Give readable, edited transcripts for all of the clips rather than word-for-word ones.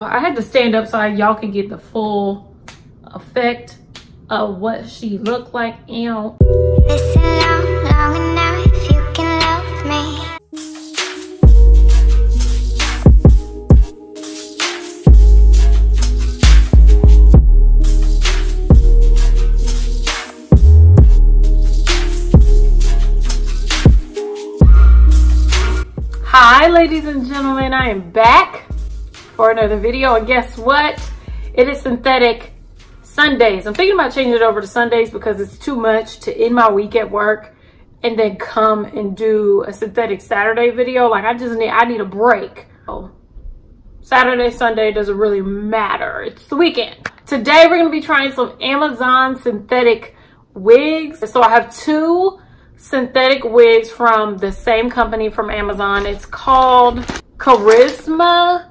I had to stand up so y'all can get the full effect of what she looked like. Ew. Listen long enough, you can love me. Hi ladies and gentlemen, I am back for another video, and guess what? It is synthetic Sundays. I'm thinking about changing it over to Sundays because it's too much to end my week at work and then come and do a synthetic Saturday video. Like I need a break. So Saturday, Sunday doesn't really matter. It's the weekend. Today we're gonna be trying some Amazon synthetic wigs. So I have two synthetic wigs from the same company from Amazon. It's called RYSSMA,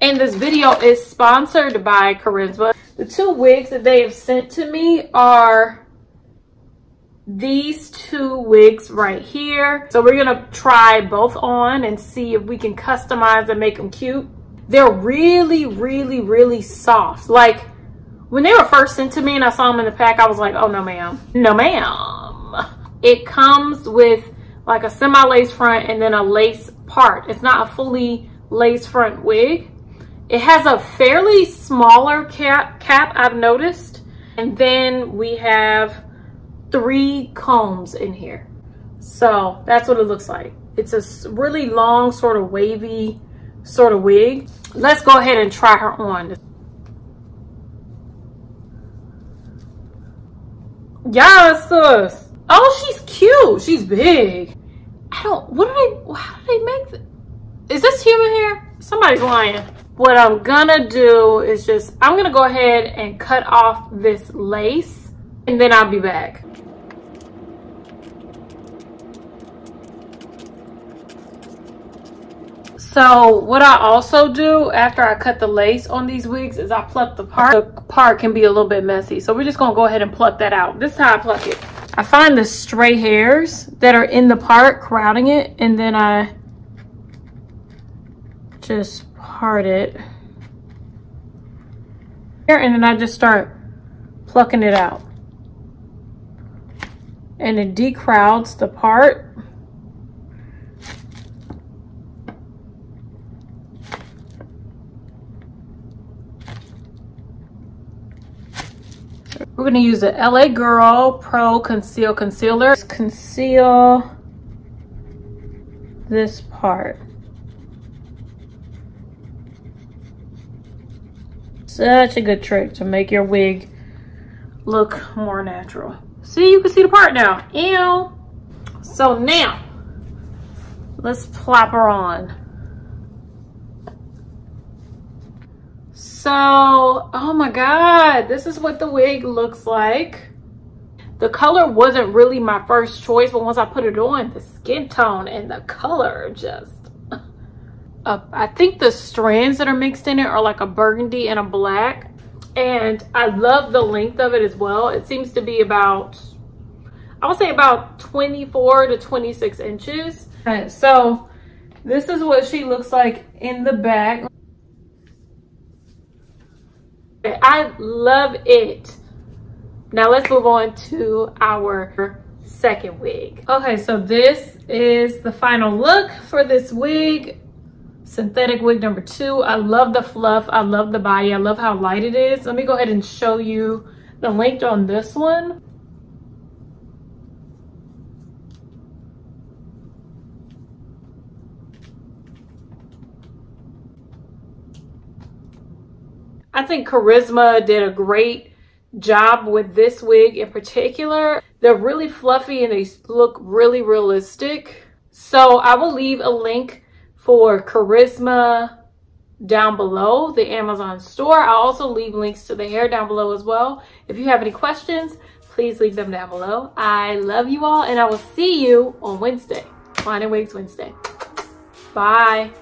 and this video is sponsored by RYSSMA. The two wigs that they have sent to me are these two wigs right here. So we're gonna try both on and see if we can customize and make them cute. They're really soft. Like when they were first sent to me and I saw them in the pack, I was like, oh no ma'am, no ma'am. It comes with like a semi-lace front and then a lace part. It's not a fully lace front wig. It has a fairly smaller cap I've noticed. And then we have 3 combs in here. So that's what it looks like. It's a really long, sort of wavy sort of wig. Let's go ahead and try her on. Yes, sis. Oh, she's cute. She's big. How did they make this? Is this human hair? Somebody's lying. What I'm gonna do is I'm gonna go ahead and cut off this lace and then I'll be back. So what I also do after I cut the lace on these wigs is I pluck the part. The part can be a little bit messy. So we're just gonna go ahead and pluck that out. This is how I pluck it. I find the stray hairs that are in the part crowding it, and then I just part it. And then I just start plucking it out. And it decrowds the part. We're gonna use the LA Girl Pro Conceal Concealer. Conceal this part. Such a good trick to make your wig look more natural. See, you can see the part now. Ew. So now, let's plop her on. So, oh my God, this is what the wig looks like. The color wasn't really my first choice, but once I put it on, the skin tone and the color just, I think the strands that are mixed in it are like a burgundy and a black. And I love the length of it as well. It seems to be about, I would say about 24 to 26 inches. Right, so this is what she looks like in the back. I love it. Now let's move on to our second wig. Okay, so this is the final look for this wig. Synthetic wig number 2. I love the fluff. I love the body. I love how light it is. Let me go ahead and show you the length on this one. I think RYSSMA did a great job with this wig in particular. They're really fluffy and they look really realistic. So I will leave a link for RYSSMA down below, the Amazon store. I'll also leave links to the hair down below as well. If you have any questions, please leave them down below. I love you all and I will see you on Wednesday. Wine and Wigs Wednesday. Bye.